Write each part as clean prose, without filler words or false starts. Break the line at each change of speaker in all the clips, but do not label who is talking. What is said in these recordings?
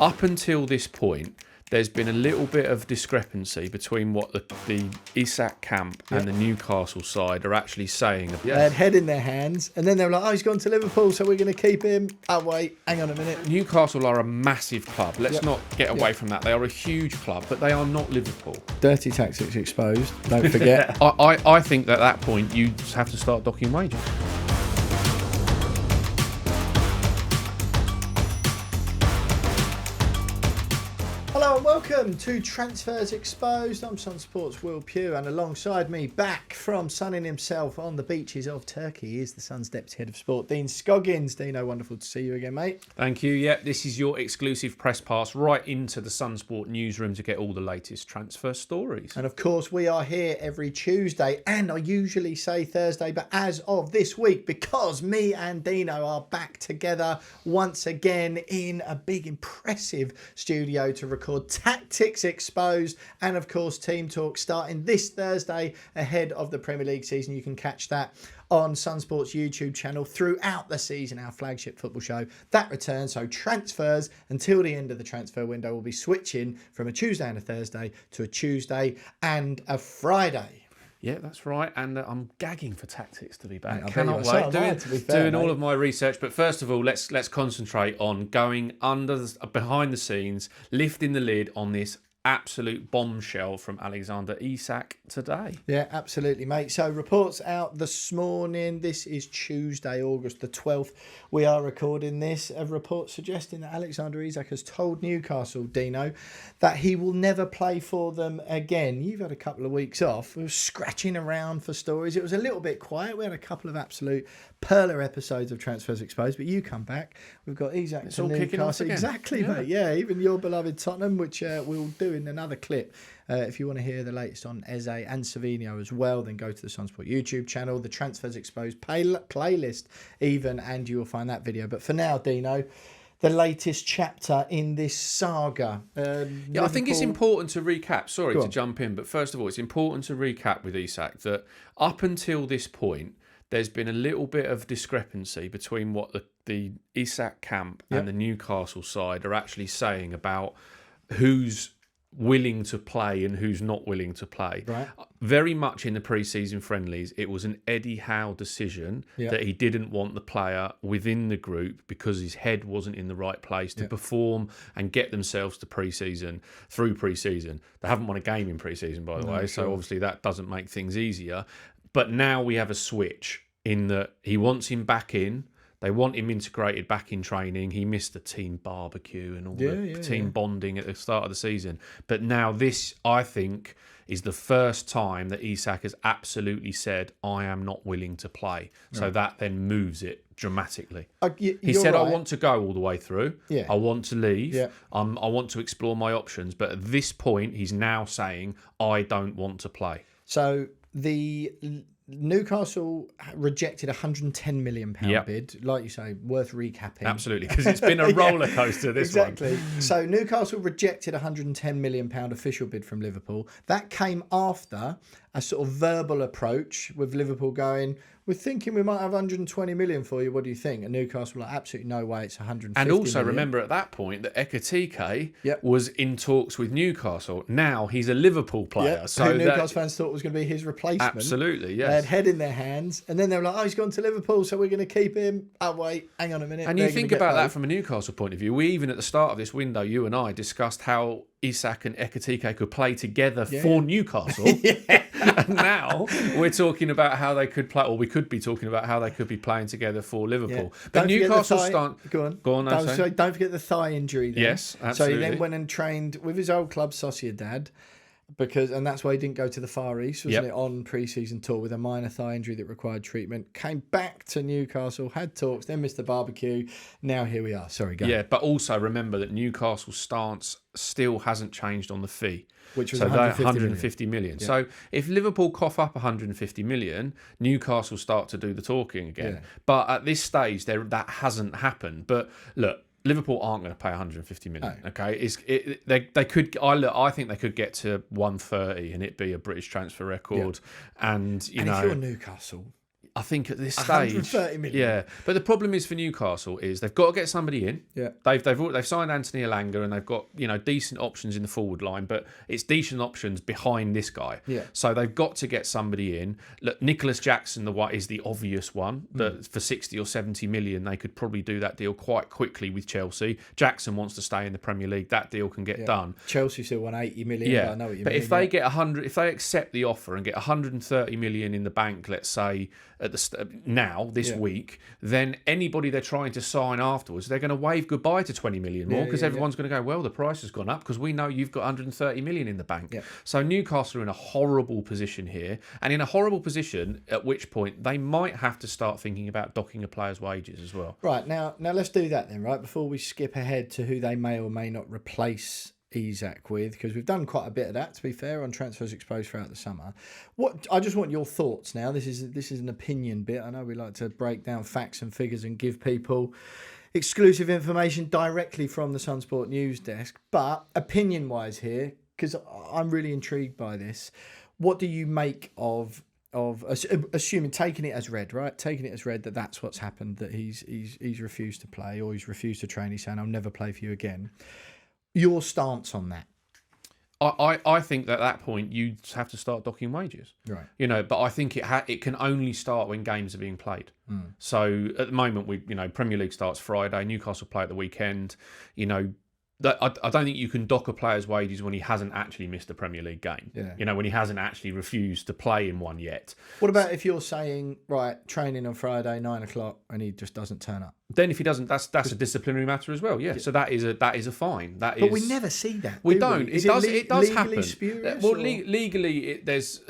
up until this point, there's been a little bit of discrepancy between what the Isak camp and the Newcastle side are actually saying.
They had head in their hands, and then they were like, oh, he's gone to Liverpool, so we're going to keep him. Oh, wait, hang on a minute.
Newcastle are a massive club. Let's not get away from that. They are a huge club, but they are not Liverpool.
Dirty tactics exposed, don't forget.
I think that at that point, you just have to start docking wages.
Hello and welcome to Transfers Exposed. I'm Sun Sports' Will Pugh, and alongside me, back from sunning himself on the beaches of Turkey, is the Sun's Deputy Head of Sport, Dean Scoggins. Dino, wonderful to see you again, mate.
Thank you. Yep, this is your exclusive press pass right into the Sun Sport newsroom to get all the latest transfer stories.
And of course, we are here every Tuesday, and I usually say Thursday, but as of this week, because me and Dino are back together once again in a big, impressive studio to record Tactics Exposed and of course Team Talk starting this Thursday ahead of the Premier League season. You can catch that on Sun Sports' YouTube channel throughout the season, our flagship football show that returns. So transfers until the end of the transfer window will be switching from a Tuesday and a Thursday to a Tuesday and a Friday.
Yeah, that's right. And I'm gagging for Tactics to be back.
Mate,
Cannot wait. Doing all of my research. But first of all, let's concentrate on going behind the scenes, lifting the lid on this absolute bombshell from Alexander Isak today.
Yeah, absolutely, mate. So reports out this morning. This is Tuesday, August the 12th. We are recording this. A report suggesting that Alexander Isak has told Newcastle, Dino, that he will never play for them again. You've had a couple of weeks off. We were scratching around for stories. It was a little bit quiet. We had a couple of absolute perler episodes of Transfers Exposed, but you come back. We've got Isak
It's
to
all kicking off
Newcastle.
again.
Exactly, mate. Yeah, even your beloved Tottenham, which we'll do in another clip. If you want to hear the latest on Eze and Savinho as well, then go to the Sunsport YouTube channel, the Transfers Exposed playlist even, and you will find that video. But for now, Dino, the latest chapter in this saga.
I think it's important to recap. Sorry
Go
to
on.
jump in, but first of all, it's important to recap with Isak that up until this point, there's been a little bit of discrepancy between what the Isak camp and the Newcastle side are actually saying about who's willing to play and who's not willing to play.
Right.
Very much in the pre-season friendlies, it was an Eddie Howe decision that he didn't want the player within the group because his head wasn't in the right place to perform and get themselves to pre-season, through pre-season. They haven't won a game in pre-season, by the way, so obviously that doesn't make things easier. But now we have a switch in that he wants him back in. They want him integrated back in training. He missed the team barbecue and all the team bonding at the start of the season. But now this, I think, is the first time that Isak has absolutely said, I am not willing to play. So that then moves it dramatically. He said, I want to go all the way through.
Yeah.
I want to leave.
Yeah.
I want to explore my options. But at this point, he's now saying, I don't want to play.
So the Newcastle rejected a £110 million bid. Like you say, worth recapping.
Absolutely, because it's been a roller coaster, this
exactly.
one.
So Newcastle rejected a £110 million official bid from Liverpool. That came after a sort of verbal approach with Liverpool going, we're thinking we might have 120 million for you. What do you think? And Newcastle were like, absolutely no way. It's 150
And also
million.
remember at that point that Ekitike was in talks with Newcastle. Now he's a Liverpool player. So
who Newcastle fans thought was going to be his replacement.
Absolutely, yes.
They had head in their hands. And then they were like, oh, he's gone to Liverpool, so we're going to keep him. Oh, wait, hang on a minute.
And you think about that from a Newcastle point of view. We even at the start of this window, you and I discussed how Isak and Ekitike could play together for Newcastle. And now we're talking about how they could play, or we could be talking about how they could be playing together for Liverpool. But Newcastle
Go on.
Go on,
don't forget the thigh injury then.
Yes, absolutely.
So he then went and trained with his old club, Sociedad, and that's why he didn't go to the Far East, wasn't it, on pre-season tour with a minor thigh injury that required treatment. Came back to Newcastle, had talks, then missed the barbecue. Now here we are. Sorry, go.
Yeah, but also remember that Newcastle's stance still hasn't changed on the fee.
Which was
150 million. Yeah. So if Liverpool cough up 150 million, Newcastle start to do the talking again. Yeah. But at this stage, that hasn't happened. But look, Liverpool aren't going to pay 150 million. No. Okay, they could. I think they could get to 130 and it be a British transfer record. Yeah. And
if you're Newcastle,
I think at this stage,
130 million.
Yeah, but the problem is for Newcastle is they've got to get somebody in.
Yeah,
they've signed Anthony Elanga and they've got decent options in the forward line, but it's decent options behind this guy.
Yeah.
So they've got to get somebody in. Look, Nicholas Jackson, is the obvious one that for 60 or 70 million they could probably do that deal quite quickly with Chelsea. Jackson wants to stay in the Premier League. That deal can get done.
Chelsea still want 80 million.
Yeah,
but I know what you
but
mean.
if they get 100, if they accept the offer and get 130 million in the bank, let's say at this week, then anybody they're trying to sign afterwards, they're going to wave goodbye to 20 million more because everyone's going to go, well, the price has gone up because we know you've got 130 million in the bank.
Yeah.
So Newcastle are in a horrible position here, and in a horrible position at which point they might have to start thinking about docking a player's wages as well.
Right, now let's do that then, right? Before we skip ahead to who they may or may not replace Isak with, because we've done quite a bit of that, to be fair, on Transfers Exposed throughout the summer. I just want your thoughts now. This is an opinion bit. I know we like to break down facts and figures and give people exclusive information directly from the Sunsport news desk, but opinion-wise here, because I'm really intrigued by this, what do you make of assuming, taking it as read, right? Taking it as read that that's what's happened, that he's refused to play or he's refused to train. He's saying, I'll never play for you again. Your stance on that?
I think that at that point you have to start docking wages,
right?
But I think it can only start when games are being played. So at the moment, Premier League starts Friday, Newcastle play at the weekend. I don't think you can dock a player's wages when he hasn't actually missed a Premier League game.
Yeah.
When he hasn't actually refused to play in one yet.
What about if you're saying, right, training on Friday 9 o'clock and he just doesn't turn up?
Then if he doesn't, that's a disciplinary matter as well. Yeah. So that is a fine. But
we never see that.
We don't.
It
does happen.
Legally spurious,
well, legally, there's.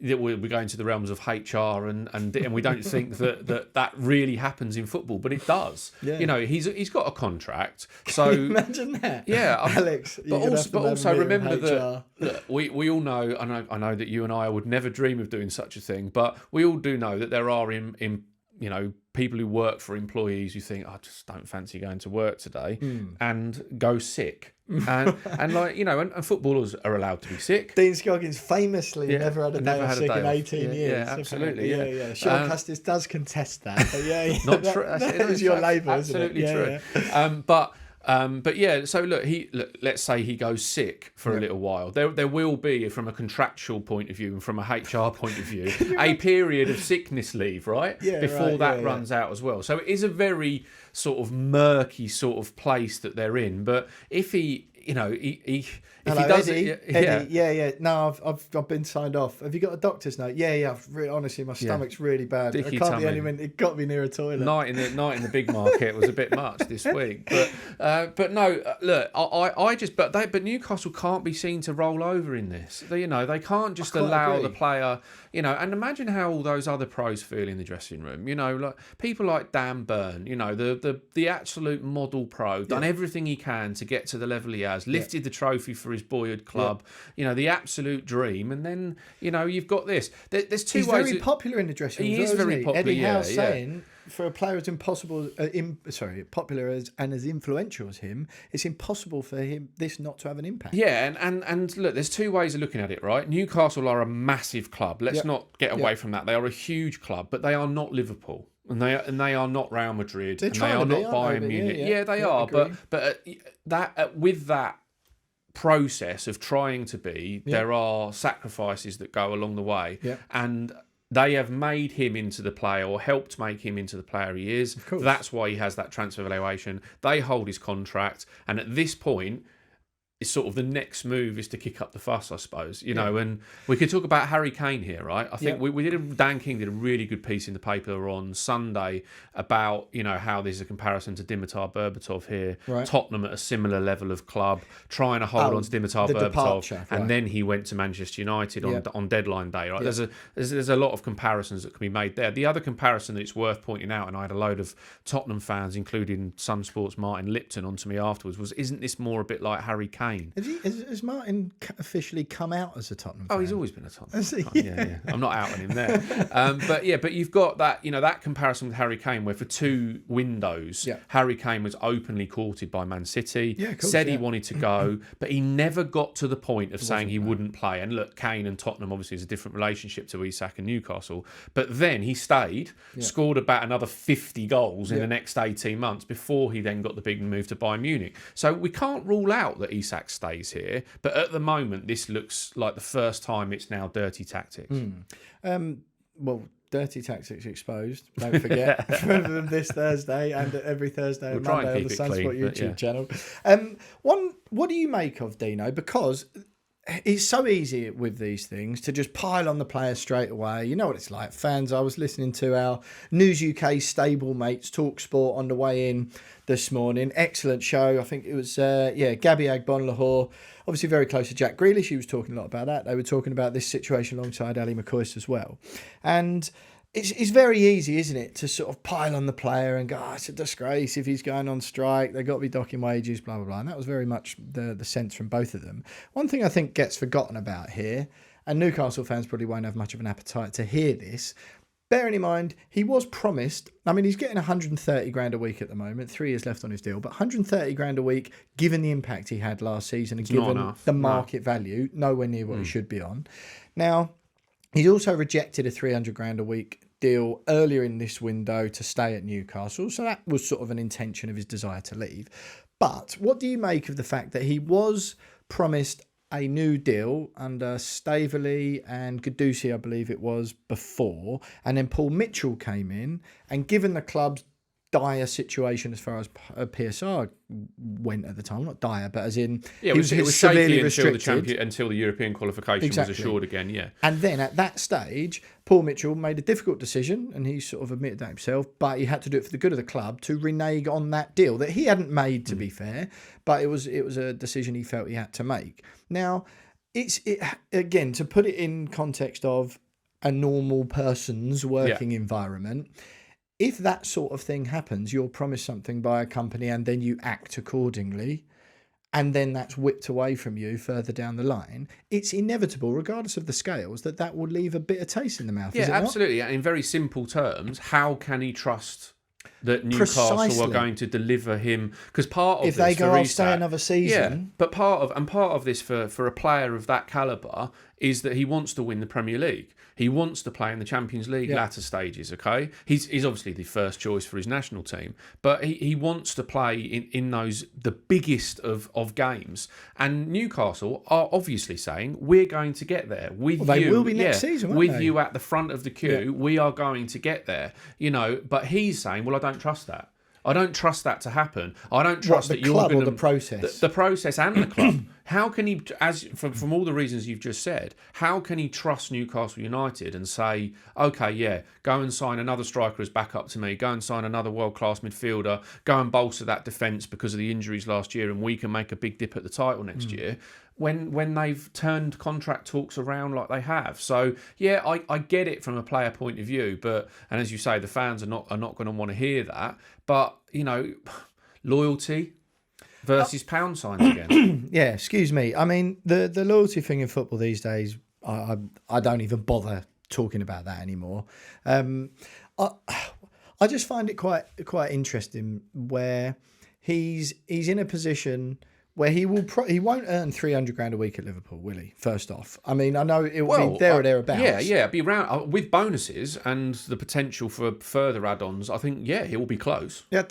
We're going to the realms of HR and we don't think that really happens in football, but it does.
Yeah.
He's got a contract. So
can you imagine that?
Yeah,
Alex.
But also remember that look, we all know. I know that you and I would never dream of doing such a thing, but we all do know that there are people who work for employees who think, I just don't fancy going to work today and go sick. and footballers are allowed to be sick.
Dean Scoggins famously never had a day off sick in 18 years.
Yeah, absolutely. Yeah.
Sean Custis does contest that. But
not true.
That is your labour,
absolutely
isn't it?
True. But yeah, so look, let's say he goes sick for a little while. There will be, from a contractual point of view and from a HR point of view, a period of sickness leave, right?
Yeah,
before that runs out as well. So it is a very sort of murky sort of place that they're in. But if he
Hello,
does
Eddie.
it,
Eddie. No, I've been signed off. Have you got a doctor's note? Yeah. Honestly, my stomach's really bad.
Dicky
I can't
tummy.
be anywhere. It got me near a toilet.
Night in the big market was a bit much this week. But no, look, but Newcastle can't be seen to roll over in this. They can't just allow the player. And imagine how all those other pros feel in the dressing room. Like people like Dan Burn. The absolute model pro, done everything he can to get to the level he has, lifted the trophy for his boyhood club. The absolute dream. And then you've got this. There's two
He's
ways.
very popular in the dressing room.
He is very popular.
Eddie Howe saying, for a player as popular and as influential as him, it's impossible for him this not to have an impact.
Yeah, and look, there's two ways of looking at it, right? Newcastle are a massive club. Let's not get away from that. They are a huge club, but they are not Liverpool. And they are not Real Madrid. And they are not Bayern Munich. Yeah, they are. But with that process of trying to be, there are sacrifices that go along the way.
Yeah.
And they have made him into the player, or helped make him into the player he is. That's why he has that transfer valuation. They hold his contract. And at this point, it's sort of the next move is to kick up the fuss, I suppose. And we could talk about Harry Kane here, right? I think Dan King did a really good piece in the paper on Sunday about, how there's a comparison to Dimitar Berbatov here. Right. Tottenham at a similar level of club, trying to hold on to Dimitar Berbatov. And then he went to Manchester United on deadline day, right? Yeah. There's a lot of comparisons that can be made there. The other comparison that it's worth pointing out, and I had a load of Tottenham fans, including Sunsport's Martin Lipton, onto me afterwards, was, isn't this more a bit like Harry Kane Kane.
Has Martin officially come out as a Tottenham fan?
Oh, he's always been a Tottenham fan. Yeah. I'm not outing him there. But you've got that, that comparison with Harry Kane, where for 2 windows, Harry Kane was openly courted by Man City, said he wanted to go, but he never got to the point of saying he wouldn't play. And look, Kane and Tottenham obviously is a different relationship to Isak and Newcastle. But then he stayed, scored about another 50 goals in the next 18 months before he then got the big move to Bayern Munich. So we can't rule out that Isak stays here, but at the moment this looks like the first time it's now dirty tactics.
Well, dirty tactics exposed. Don't forget from this Thursday and every Thursday and Monday on the Sunspot YouTube channel. What do you make of Dino? Because it's so easy with these things to just pile on the players straight away. You know what it's like. Fans, I was listening to our News UK stablemates talk sport on the way in this morning. Excellent show. I think it was, Gabby Agbonlahor, obviously very close to Jack Grealish. He was talking a lot about that. They were talking about this situation alongside Ali McCoist as well. And it's very easy, isn't it, to sort of pile on the player and go, it's a disgrace if he's going on strike, they've got to be docking wages, blah, blah, blah. And that was very much the sense from both of them. One thing I think gets forgotten about here, and Newcastle fans probably won't have much of an appetite to hear this, bearing in mind, he was promised, he's getting 130 grand a week at the moment, 3 years left on his deal, but 130 grand a week, given the impact he had last season and given the market value, nowhere near what he should be on. Now, he's also rejected a 300 grand a week deal earlier in this window to stay at Newcastle. So that was sort of an intention of his desire to leave. But what do you make of the fact that he was promised a new deal under Staveley and Gudusi, I believe it was, before, and then Paul Mitchell came in, and given the club's dire situation as far as PSR went at the time, not dire, but as in
it was severely restricted until the European qualification was assured again.
And then at that stage, Paul Mitchell made a difficult decision, and he sort of admitted that himself, but he had to do it for the good of the club to renege on that deal that he hadn't made, to be fair, but it was a decision he felt he had to make. Now, again, to put it in context of a normal person's working environment, if that sort of thing happens, you're promised something by a company and then you act accordingly, and then that's whipped away from you further down the line, it's inevitable, regardless of the scales, that will leave a bitter taste in the mouth.
Yeah, absolutely. And in very simple terms, how can he trust that Newcastle are going to deliver him? Because part of
if they go, I'll stay another season.
But part of this for a player of that calibre is that he wants to win the Premier League. He wants to play in the Champions League latter stages, okay? He's obviously the first choice for his national team, but he wants to play in those, the biggest of games. And Newcastle are obviously saying, we're going to get there with you.
They will be next season, won't they?
You at the front of the queue, we are going to get there. But he's saying, well, I don't trust that. I don't trust that to happen. I don't trust that you're going to...
the process?
The process and the club. How can he, from all the reasons you've just said, how can he trust Newcastle United and say, okay, go and sign another striker as backup to me, go and sign another world-class midfielder, go and bolster that defence because of the injuries last year, and we can make a big dip at the title next year, when they've turned contract talks around like they have. So, I get it from a player point of view, and as you say, the fans are not going to want to hear that, but, loyalty versus pound signs again.
Yeah, excuse me. The loyalty thing in football these days, I don't even bother talking about that anymore. I just find it quite interesting where he's in a position where he won't earn 300 grand a week at Liverpool, will he? First off, I know it will be there or thereabouts.
It'll be around with bonuses and the potential for further add-ons. I think he will be close.
Yeah.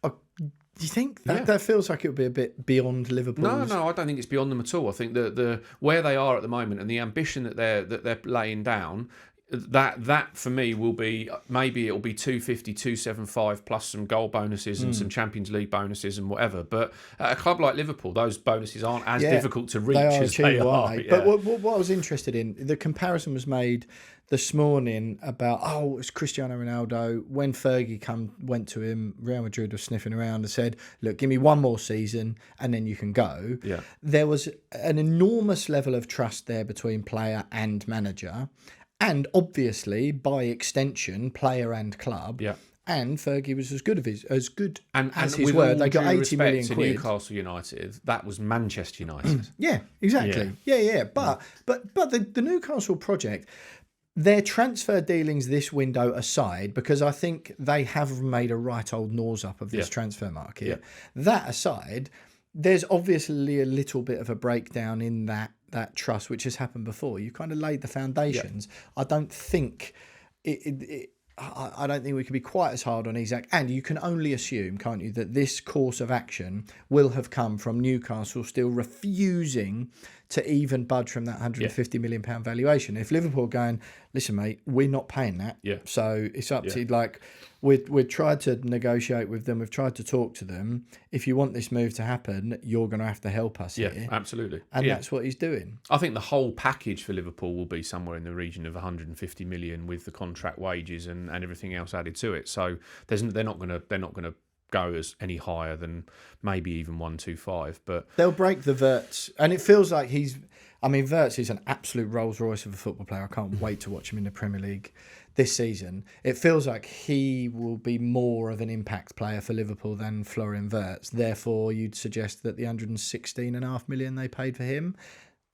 Do you think that feels like it would be a bit beyond Liverpool?
No, I don't think it's beyond them at all. I think the where they are at the moment and the ambition that they're laying down, that for me will be, maybe it'll be 250, 275 plus some goal bonuses and some Champions League bonuses and whatever. But at a club like Liverpool, those bonuses aren't as difficult to reach as they are.
But what I was interested in, the comparison was made this morning about, it's Cristiano Ronaldo. When Fergie went to him, Real Madrid was sniffing around and said, look, give me one more season and then you can go. Yeah. There was an enormous level of trust there between player and manager. And obviously, by extension, player and club. Yeah. And Fergie was as good as his
with
word.
all
They got
due
80 million
respect to
quid.
Newcastle United, that was Manchester United.
Yeah, exactly. Yeah. But the Newcastle project, their transfer dealings this window aside, because I think they have made a right old nose up of this transfer market.
Yeah.
That aside, there's obviously a little bit of a breakdown in that trust, which has happened before. You kind of laid the foundations. I don't think I don't think we can be quite as hard on Isak. And you can only assume, can't you, that this course of action will have come from Newcastle still refusing to even budge from that £150 million valuation. If Liverpool are going, listen, mate, we're not paying that.
Yeah.
So it's up to you. Like, we've tried to negotiate with them. We've tried to talk to them. If you want this move to happen, you're going to have to help us here.
Yeah, absolutely.
And that's what he's doing.
I think the whole package for Liverpool will be somewhere in the region of 150 million with the contract wages and everything else added to it. So they're not going to go as any higher than maybe even 125, but
they'll break the Wirtz, and it feels like Wirtz is an absolute Rolls Royce of a football player. I can't wait to watch him in the Premier League this season. It feels like he will be more of an impact player for Liverpool than Florian Wirtz. Therefore, you'd suggest that the 116.5 million they paid for him,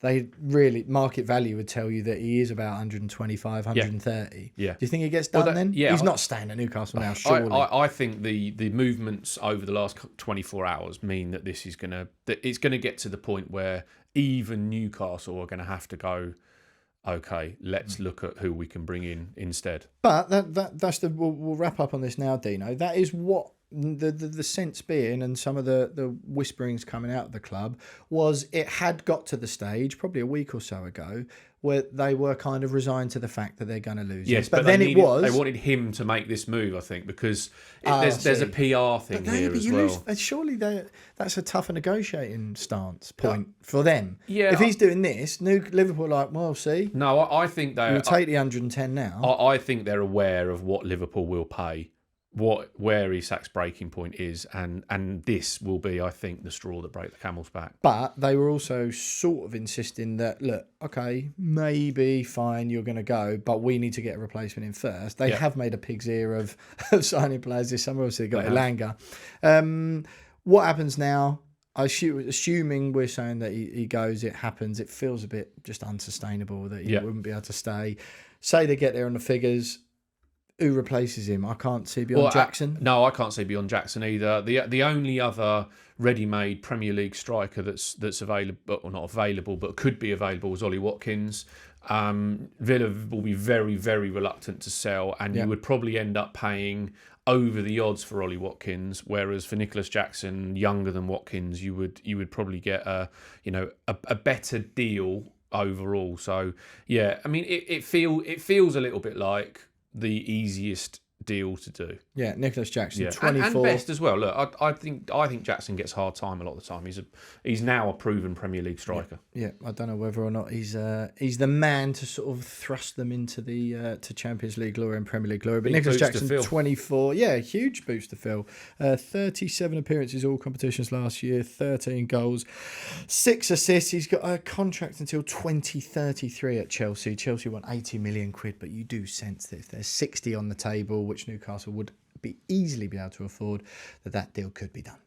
they really, market value would tell you that he is about 125, 130.
Yeah.
Do you think he gets done then?
Yeah,
he's not staying at Newcastle now, surely.
I think the movements over the last 24 hours mean that it's gonna get to the point where even Newcastle are gonna have to go, okay, let's look at who we can bring in instead.
But that's we'll wrap up on this now, Dino. That is what the sense being, and some of the whisperings coming out of the club, was it had got to the stage probably a week or so ago where they were kind of resigned to the fact that they're going to lose.
Yes,
but then they
wanted him to make this move, I think, because there's a PR thing here as well.
Surely that's a tougher negotiating stance point for them.
Yeah,
if he's doing this, Liverpool are like, well, see.
No, I think
we'll take the 110 now.
I think they're aware of what Liverpool will pay, where Isak's breaking point is, and this will be, I think, the straw that breaks the camel's back.
But they were also sort of insisting that, look, okay, maybe fine, you're going to go, but we need to get a replacement in first. They have made a pig's ear of signing players this summer. Obviously, they got Elanga. What happens now? Assuming we're saying that he goes, it happens. It feels a bit just unsustainable that he wouldn't be able to stay. Say they get there on the figures. Who replaces him? I can't see beyond Jackson.
No, I can't see beyond Jackson either. The only other ready-made Premier League striker that's available, or not available, but could be available, is Ollie Watkins. Villa will be very, very reluctant to sell, and you would probably end up paying over the odds for Ollie Watkins. Whereas for Nicholas Jackson, younger than Watkins, you would probably get a better deal overall. So yeah, I mean, it feels a little bit like the easiest deal to do.
Yeah, Nicholas Jackson, 24.
And best as well. Look, I think Jackson gets hard time a lot of the time. He's now a proven Premier League striker.
Yeah, I don't know whether or not he's the man to sort of thrust them into the to Champions League glory and Premier League glory. But Nicholas Jackson, 24, huge boost to Phil. 37 appearances, all competitions last year, 13 goals, 6 assists. He's got a contract until 2033 at Chelsea. Chelsea want 80 million quid, but you do sense that if there's 60 on the table, which Newcastle would easily be able to afford, that deal could be done.